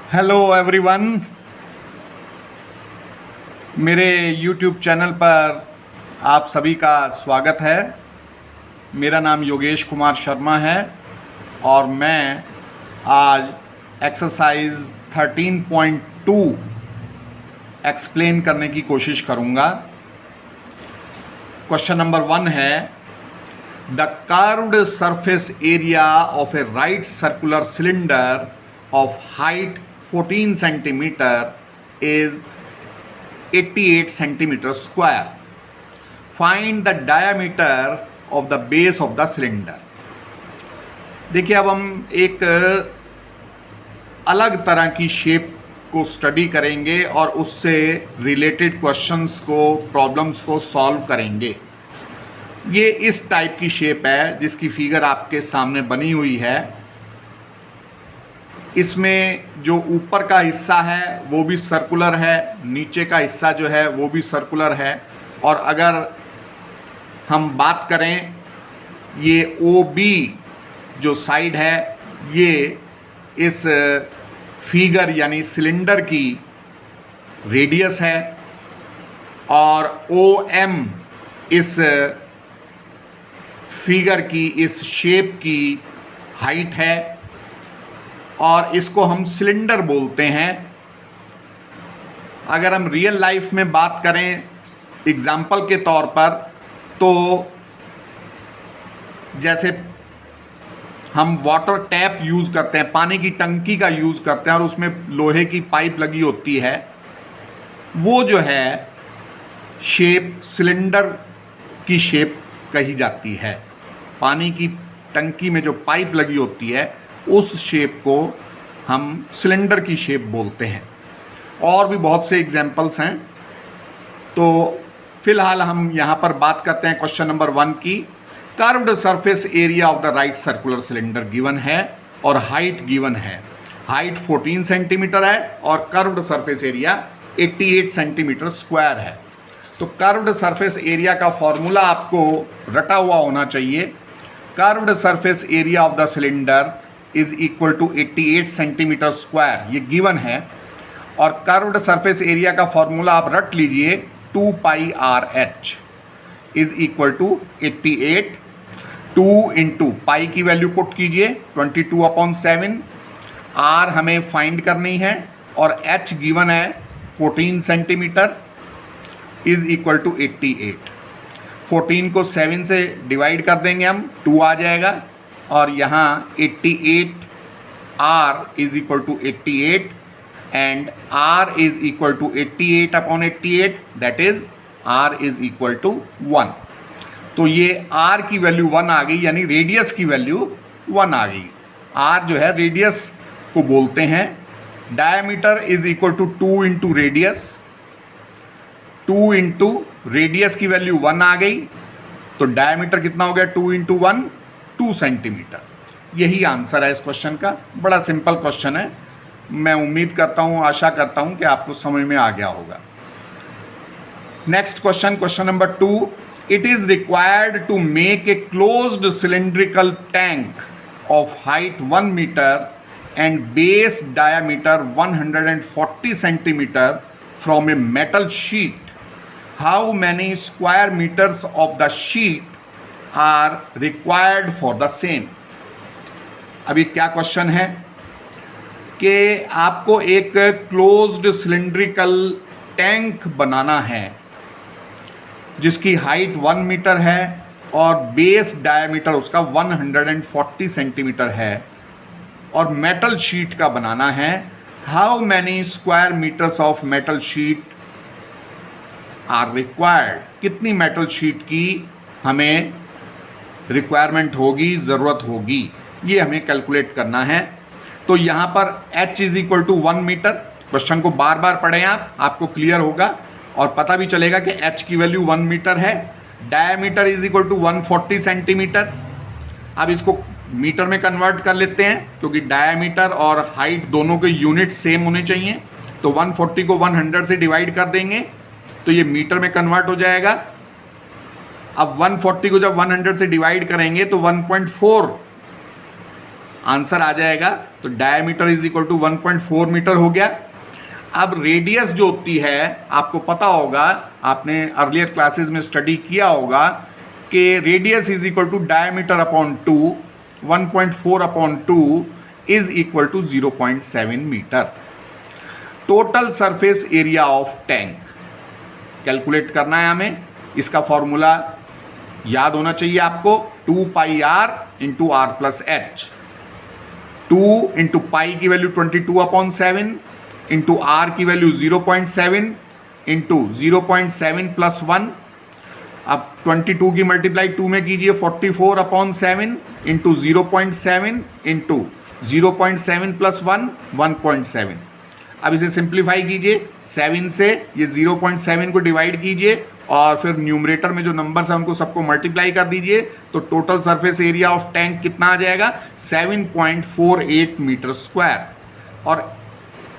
Hello everyone, मेरे YouTube channel पर आप सभी का स्वागत है। मेरा नाम योगेश कुमार शर्मा है और मैं आज एक्सरसाइज 13.2 एक्सप्लेन करने की कोशिश करूँगा। क्वेश्चन नंबर 1 है, the curved surface area of A right circular cylinder of height 14 centimeter is 88 centimeter square. Find the diameter of the base of the cylinder. देखिए, अब हम एक अलग तरह की शेप को स्टडी करेंगे और उससे रिलेटेड क्वेश्चंस को, प्रॉब्लम्स को सॉल्व करेंगे। ये इस टाइप की शेप है जिसकी फिगर आपके सामने बनी हुई है। इसमें जो ऊपर का हिस्सा है वो भी सर्कुलर है, नीचे का हिस्सा जो है वो भी सर्कुलर है। और अगर हम बात करें, ये OB जो साइड है ये इस फिगर यानी सिलेंडर की रेडियस है और OM इस फिगर की, इस शेप की हाइट है और इसको हम सिलेंडर बोलते हैं। अगर हम रियल लाइफ में बात करें एग्जाम्पल के तौर पर, तो जैसे हम वाटर टैप यूज़ करते हैं, पानी की टंकी का यूज़ करते हैं और उसमें लोहे की पाइप लगी होती है, वो जो है शेप सिलेंडर की शेप कही जाती है। पानी की टंकी में जो पाइप लगी होती है उस शेप को हम सिलेंडर की शेप बोलते हैं। और भी बहुत से एग्जाम्पल्स हैं, तो फिलहाल हम यहाँ पर बात करते हैं क्वेश्चन नंबर 1 की। Curved surface area of the right circular cylinder given है और हाइट गिवन है। हाइट 14 सेंटीमीटर है और curved surface area 88 centimetre square है। तो कर्व्ड सरफेस एरिया का फॉर्मूला आपको रटा हुआ होना चाहिए। Curved surface area of the cylinder is equal to 88 centimetre square, ये गिवन है। और कर्व्ड सरफेस एरिया का फॉर्मूला आप रट लीजिए, 2 pi r h is equal to 88। 2 into pi की वैल्यू पुट कीजिए 22/7। आर हमें फाइंड करनी है और एच गिवन है 14 सेंटीमीटर इज इक्वल टू 88। 14 को 7 से डिवाइड कर देंगे हम, 2 आ जाएगा और यहाँ 88 R is equal to 88 and R is equal to 88/88, that is R is equal to 1। तो ये R की वैल्यू 1 आ गई, यानी रेडियस की वैल्यू 1 आ गई। R जो है रेडियस को बोलते हैं। Diameter is equal to 2 into radius. 2 into radius की वैल्यू 1 आ गई, तो डायमीटर कितना हो गया? 2 इंटू 1 2 सेंटीमीटर। यही आंसर है इस क्वेश्चन का। बड़ा सिंपल क्वेश्चन है। मैं उम्मीद करता हूँ, आशा करता हूँ कि आपको समझ में आ गया होगा। Next question, question number 2, it is required to make a closed cylindrical tank of height 1 metre and base diameter 140 centimetre from a metal sheet. How many square metres of the sheet are required for the same. अभी क्या question है कि आपको एक closed cylindrical tank बनाना है जिसकी height 1 metre है और बेस डायमीटर उसका 140 सेंटीमीटर है और मेटल शीट का बनाना है। How many square metres of metal sheet are required. कितनी मेटल शीट की हमें रिक्वायरमेंट होगी, ज़रूरत होगी, ये हमें कैलकुलेट करना है। तो यहाँ पर h is equal to 1 metre. Question को बार बार पढ़ें आप, आपको क्लियर होगा और पता भी चलेगा कि h की वैल्यू 1 मीटर है। Diameter is equal to 140 centimetre. अब इसको मीटर में कन्वर्ट कर लेते हैं क्योंकि डायमीटर और हाइट दोनों के यूनिट सेम होने चाहिए। तो 140 को 100 से डिवाइड कर देंगे तो ये मीटर में कन्वर्ट हो जाएगा। अब 140 को जब 100 से डिवाइड करेंगे तो 1.4 आंसर आ जाएगा। तो diameter is equal to 1.4 metre हो गया। अब रेडियस जो होती है, आपको पता होगा, आपने अर्लियर क्लासेस में स्टडी किया होगा कि radius is equal to diameter upon 2, 1.4 upon 2 is equal to 0.7 metre. Total surface area of tank calculate करना है हमें। इसका फॉर्मूला याद होना चाहिए आपको, 2 pi r into r plus h. 2 into pi की वैल्यू 22/7 इंटू आर की वैल्यू 0.7 इंटू 0.7 प्लस 1। अब 22 की मल्टीप्लाई 2 में कीजिए, 44/7 इंटू 0.7 इंटू 0.7 प्लस 1, 1.7। अब इसे सिंप्लीफाई कीजिए 7 से, ये 0.7 को डिवाइड कीजिए और फिर न्यूमरेटर में जो नंबर्स हैं उनको सबको मल्टीप्लाई कर दीजिए। तो total surface area of tank कितना आ जाएगा? 7.48 मीटर स्क्वायर। और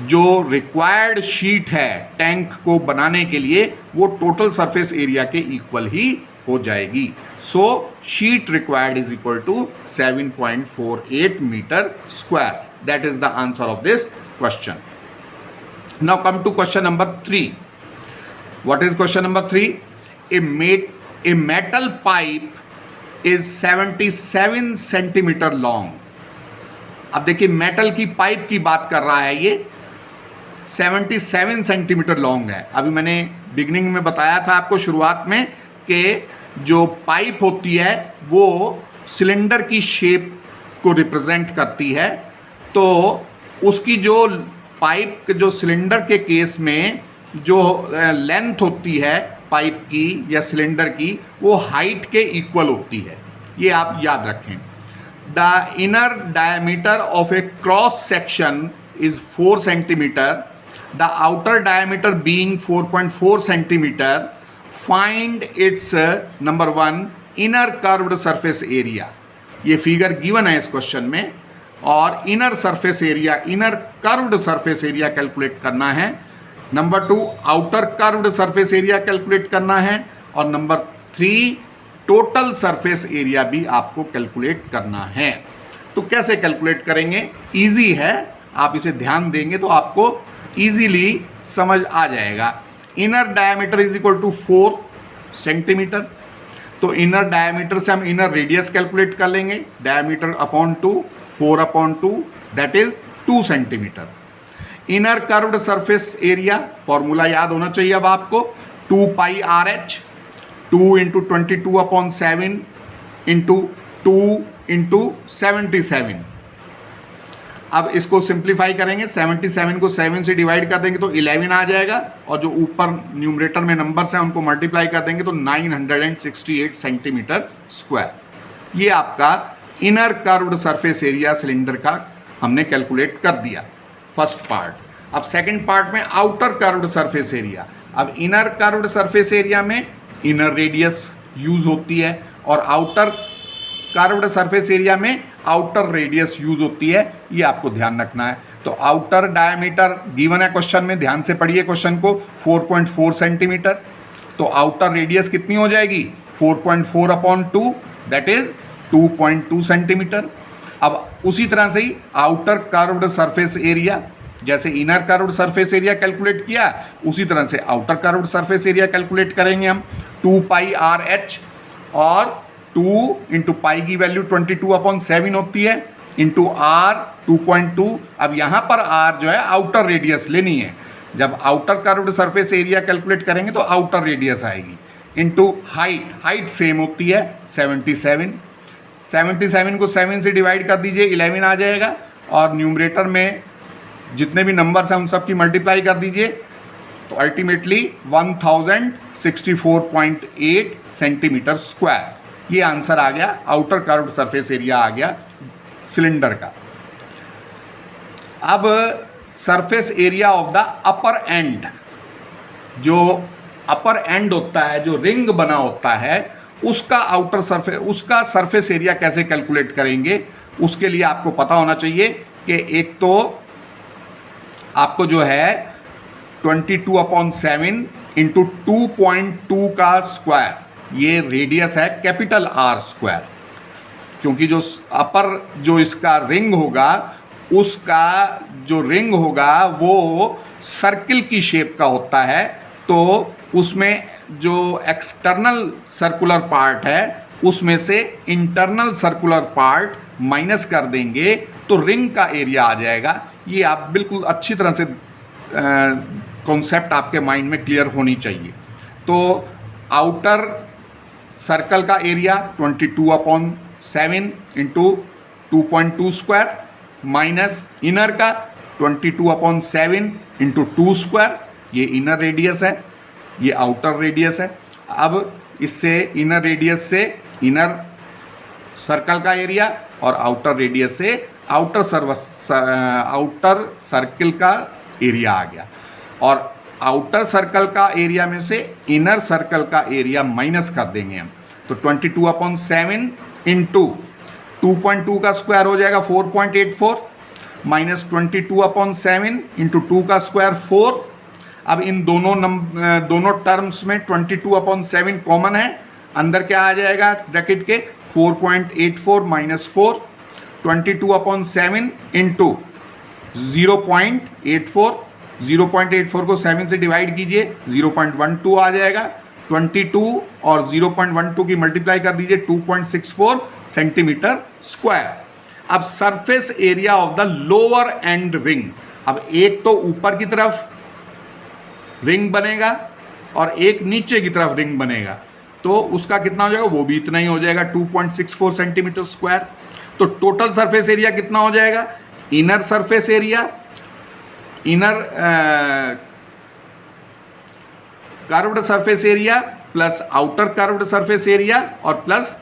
जो रिक्वायर्ड शीट है टैंक को बनाने के लिए वो टोटल सरफेस एरिया के इक्वल ही हो जाएगी। So sheet required is equal to 7.48 metre square. That is the answer of this question. Now come to question number 3. What is question number 3? A metal pipe is 77 centimeter long. अब देखिए metal की pipe की बात कर रहा है, ये 77 centimetre long है। अभी मैंने बिगनिंग में बताया था आपको शुरुआत में कि जो पाइप होती है वो सिलेंडर की शेप को रिप्रेजेंट करती है। तो उसकी जो पाइप जो सिलेंडर के केस में जो लेंथ होती है पाइप की या सिलेंडर की, वो हाइट के इक्वल होती है। ये आप याद रखें। The inner diameter of A cross section is 4 centimetre, the outer diameter being 4.4 centimetre. Find its number 1 inner curved surface area. ये फिगर गिवन है इस क्वेश्चन में, और inner surface area, inner curved surface area calculate करना है। Number 2 outer curved surface area calculate करना है। और नंबर 3 टोटल सरफेस एरिया भी आपको कैलकुलेट करना है। तो कैसे कैलकुलेट करेंगे? इजी है, आप इसे ध्यान देंगे तो आपको इजीली समझ आ जाएगा। Inner diameter is equal to 4 centimetre. तो इनर डायमीटर से हम इनर रेडियस कैलकुलेट कर लेंगे, diameter upon 2, 4/2 that is 2 centimetre. Inner curved surface area formula याद होना चाहिए अब आपको, 2 pi r h, 2 into 22/7 into 2 into 77। अब इसको सिंप्लीफाई करेंगे, 77 को 7 से डिवाइड कर देंगे तो 11 आ जाएगा, और जो ऊपर न्यूमरेटर में नंबर्स हैं उनको मल्टीप्लाई कर देंगे तो 968 सेंटीमीटर स्क्वायर। ये आपका inner curved surface area cylinder का हमने कैलकुलेट कर दिया, फर्स्ट पार्ट। अब सेकंड पार्ट में आउटर कर्व्ड सरफेस एरिया। अब इनर कर्व्ड सरफेस एरिया में इनर रेडियस यूज होती है और आउटर कर्व्ड सरफेस एरिया में आउटर रेडियस यूज होती है, ये आपको ध्यान रखना है। तो आउटर डायमीटर गिवन है क्वेश्चन में, ध्यान से पढ़िए क्वेश्चन को, 4.4 सेंटीमीटर। तो आउटर रेडियस कितनी हो जाएगी? 4.4/2 दैट इज 2.2 सेंटीमीटर। अब उसी तरह से ही आउटर कर्व्ड सरफेस एरिया, जैसे inner curved surface area calculate किया उसी तरह से outer curved surface area calculate करेंगे हम। 2 पाई आर एच, और 2 इंटू पाई की वैल्यू 22/7 होती है, इंटू आर 2.2। अब यहाँ पर आर जो है आउटर रेडियस लेनी है। जब outer curved surface area calculate करेंगे तो आउटर रेडियस आएगी, इंटू हाइट, हाइट सेम होती है 77। 77 को 7 से डिवाइड कर दीजिए, 11 आ जाएगा, और न्यूमरेटर में जितने भी नंबर्स हैं उन सब की मल्टीप्लाई कर दीजिए तो अल्टीमेटली 1064.8 सेंटीमीटर स्क्वायर। ये आंसर आ गया, आउटर कर्व्ड सरफेस एरिया आ गया सिलेंडर का। अब surface area of the upper and, जो अपर एंड होता है, जो रिंग बना होता है, उसका आउटर सरफेस, उसका सरफेस एरिया कैसे कैलकुलेट करेंगे? उसके लिए आपको पता होना चाहिए कि एक तो आपको जो है 22/7 इंटू 2.2 का स्क्वायर, ये रेडियस है कैपिटल आर स्क्वायर, क्योंकि जो अपर जो इसका रिंग होगा, उसका जो रिंग होगा वो सर्किल की शेप का होता है, तो उसमें जो एक्सटर्नल सर्कुलर पार्ट है उसमें से इंटरनल सर्कुलर पार्ट माइनस कर देंगे तो रिंग का एरिया आ जाएगा। ये आप बिल्कुल अच्छी तरह से कॉन्सेप्ट आपके माइंड में क्लियर होनी चाहिए। तो आउटर सर्कल का area 22/7 into 2.2 square minus inner का 22/7 इंटू 2 स्क्वायर, ये इनर रेडियस है, ये आउटर रेडियस है। अब इससे इनर रेडियस से इनर सर्कल का एरिया और आउटर रेडियस से आउटर सर्कल का एरिया आ गया, और आउटर सर्कल का एरिया में से इनर सर्कल का एरिया माइनस कर देंगे हम। तो 22/7 इंटू 2.2 का स्क्वायर हो जाएगा 4.84 माइनस 22/7 इंटू 2 का स्क्वायर 4। अब इन दोनों टर्म्स में 22/7 कॉमन है, अंदर क्या आ जाएगा ब्रैकेट के 4.84 माइनस 4, 22/7 इंटू 0.84, 0.84 को 7 से डिवाइड कीजिए 0.12 आ जाएगा। 22 और 0.12 की मल्टीप्लाई कर दीजिए 2.64 सेंटीमीटर स्क्वायर। अब surface area of the lower and ring, अब एक तो ऊपर की तरफ रिंग बनेगा और एक नीचे की तरफ रिंग बनेगा, तो उसका कितना हो जाएगा, वो भी इतना ही हो जाएगा 2.64 सेंटीमीटर स्क्वायर। तो टोटल सरफेस एरिया कितना हो जाएगा, inner surface area, inner curved surface area plus outer curved surface area और प्लस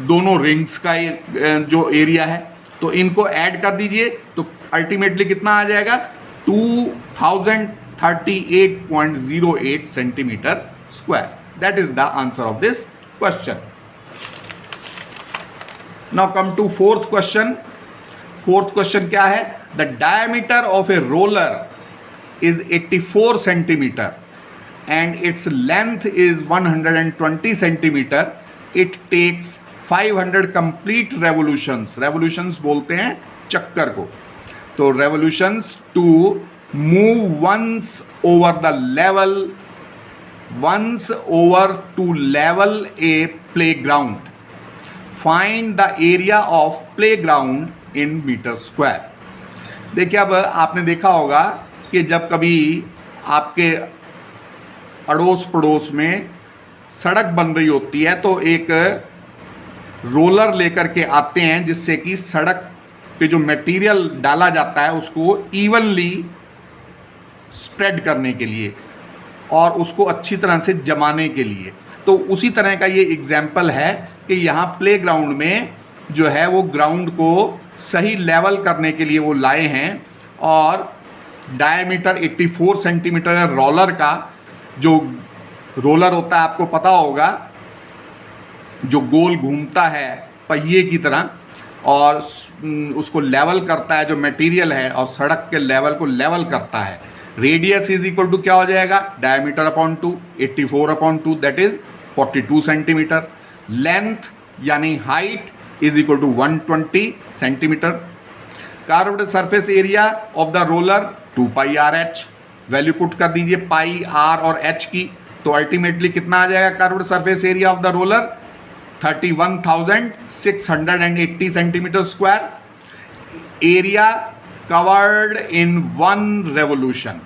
दोनों रिंग्स का जो एरिया है, तो इनको ऐड कर दीजिए तो अल्टीमेटली कितना आ जाएगा 2038.08 centimetre square. That is the answer of this question. Now come to fourth question. Fourth question क्या है, the diameter of a roller is 84 centimeter and its length is 120 centimeter. It takes 500 complete revolutions, revolutions बोलते हैं चक्कर को, तो revolutions to move once over to level a playground. Find the area of playground in meter square. देखिए, अब आपने देखा होगा कि जब कभी आपके अड़ोस पड़ोस में सड़क बन रही होती है तो एक रोलर लेकर के आते हैं जिससे कि सड़क पे जो मटेरियल डाला जाता है उसको इवनली स्प्रेड करने के लिए और उसको अच्छी तरह से जमाने के लिए। तो उसी तरह का ये एग्जाम्पल है कि यहाँ प्ले ग्राउंड में जो है वो ग्राउंड को सही लेवल करने के लिए वो लाए हैं, और डायमीटर 84 सेंटीमीटर है रोलर का। जो रोलर होता है आपको पता होगा, जो गोल घूमता है पहिए की तरह और उसको लेवल करता है, जो मटेरियल है और सड़क के लेवल को लेवल करता है। रेडियस इज इक्वल टू क्या हो जाएगा, diameter upon 2, 84/2 that is 42 centimetre. Length यानी height is equal to 120 centimetre. Curved surface area of the roller 2πRh, value put कर दीजिए पाई आर और एच की, तो अल्टीमेटली कितना आ जाएगा curved surface area of the roller 31,680 centimetre square. Area covered in 1 revolution,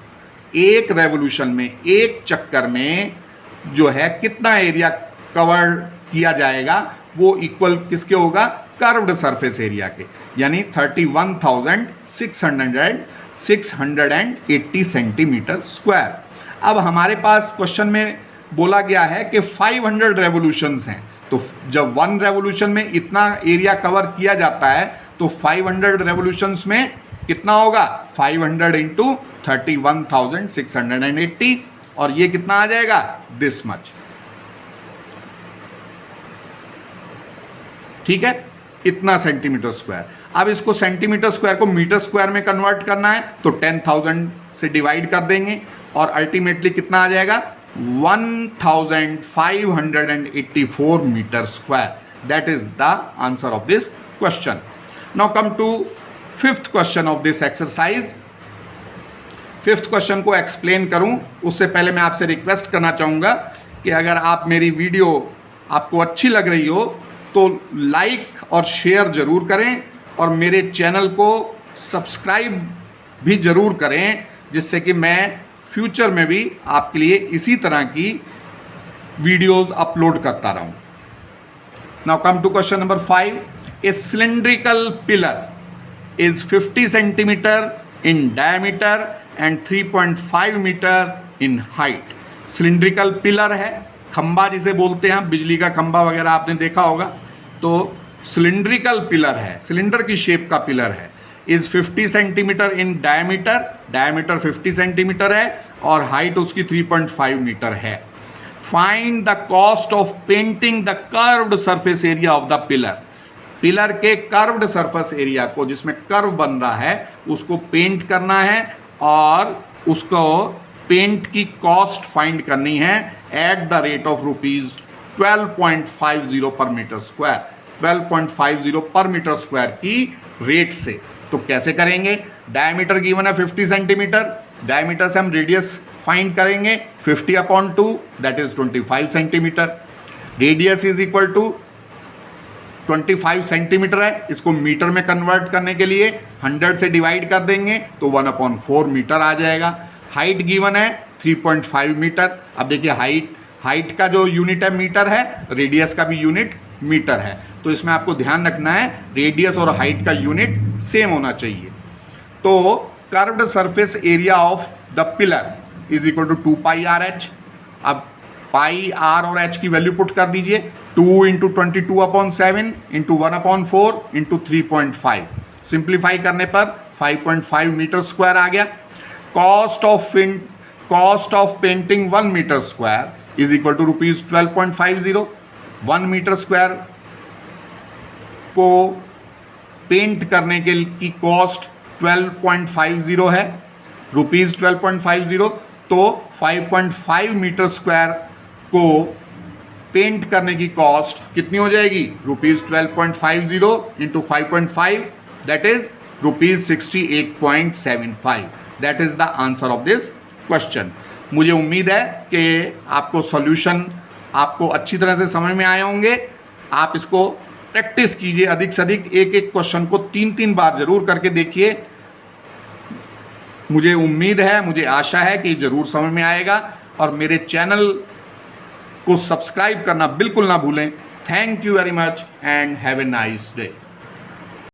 एक रेवोल्यूशन में, एक चक्कर में जो है कितना एरिया कवर किया जाएगा वो इक्वल किसके होगा, कर्व्ड सरफेस एरिया के, यानी 31,680 सेंटीमीटर स्क्वायर। अब हमारे पास क्वेश्चन में बोला गया है कि 500 रेवोल्यूशंस हैं, तो जब 1 रेवोल्यूशन में इतना एरिया कवर किया जाता है तो 500 रेवोल्यूशंस में कितना होगा, 500 इंटू 31,680, और ये कितना आ जाएगा, दिस मच। ठीक है, इतना सेंटीमीटर स्क्वायर। अब इसको सेंटीमीटर स्क्वायर को मीटर स्क्वायर में कन्वर्ट करना है तो 10,000 से डिवाइड कर देंगे और अल्टीमेटली कितना आ जाएगा, 1,584 metre square. That is the answer of this question. Now come to fifth question of this exercise. Fifth question को एक्सप्लेन करूं उससे पहले मैं आपसे रिक्वेस्ट करना चाहूँगा कि अगर आप मेरी वीडियो आपको अच्छी लग रही हो तो लाइक और शेयर ज़रूर करें और मेरे चैनल को सब्सक्राइब भी ज़रूर करें, जिससे कि मैं फ्यूचर में भी आपके लिए इसी तरह की वीडियोस अपलोड करता रहूं. Now come to question number 5. A cylindrical pillar is 50 centimetre in diameter and 3.5 metre in height. Cylindrical pillar है, खंबा जिसे बोलते हैं, बिजली का खंबा वगैरह आपने देखा होगा. तो सिलिंड्रिकल पिलर है, सिलेंडर की शेप का पिलर है. Is 50 centimetre in diameter, diameter 50 centimetre है और हाइट उसकी 3.5 मीटर है. Find the cost of painting the curved surface area of the pillar. Pillar के कर्व्ड सरफेस एरिया को, जिसमें कर्व बन रहा है, उसको पेंट करना है और उसको पेंट की कॉस्ट फाइंड करनी है at the rate of rupees 12.50 पर मीटर स्क्वायर. 12.50 पर मीटर स्क्वायर की रेट से. तो कैसे करेंगे? डायमीटर गिवन है 50 सेंटीमीटर, डायमीटर से हम रेडियस फाइंड करेंगे 50/2 that is 25 centimetre. Radius is equal to 25 centimetre है, इसको मीटर में कन्वर्ट करने के लिए 100 से डिवाइड कर देंगे तो 1/4 मीटर आ जाएगा. हाइट गिवन है 3.5 मीटर. अब देखिए हाइट का जो यूनिट है मीटर है, रेडियस का भी यूनिट मीटर है. तो इसमें आपको ध्यान रखना है रेडियस और हाइट का यूनिट सेम होना चाहिए. तो curved surface area of the pillar is equal to 2πRh. अब पाई आर और एच की वैल्यू पुट कर दीजिए. 2 इंटू 22/7 इंटू 1/4 इंटू 3.5. सिंप्लीफाई करने पर 5.5 मीटर स्क्वायर आ गया. Cost of painting 1 metre square is equal to rupees 12.50. 1 metre square को पेंट करने की कॉस्ट 12.50 है, रुपीज़ 12.50. तो 5.5 मीटर स्क्वायर को पेंट करने की कॉस्ट कितनी हो जाएगी? Rupees 12.50 into 5.5 that is rupees 68.75. That is the answer of this question. मुझे उम्मीद है कि आपको सॉल्यूशन आपको अच्छी तरह से समझ में आए होंगे. आप इसको प्रैक्टिस कीजिए अधिक से अधिक. एक क्वेश्चन को 3 बार ज़रूर करके देखिए. मुझे उम्मीद है, मुझे आशा है कि ज़रूर समझ में आएगा. और मेरे चैनल को सब्सक्राइब करना बिल्कुल ना भूलें. Thank you very much and have a nice day.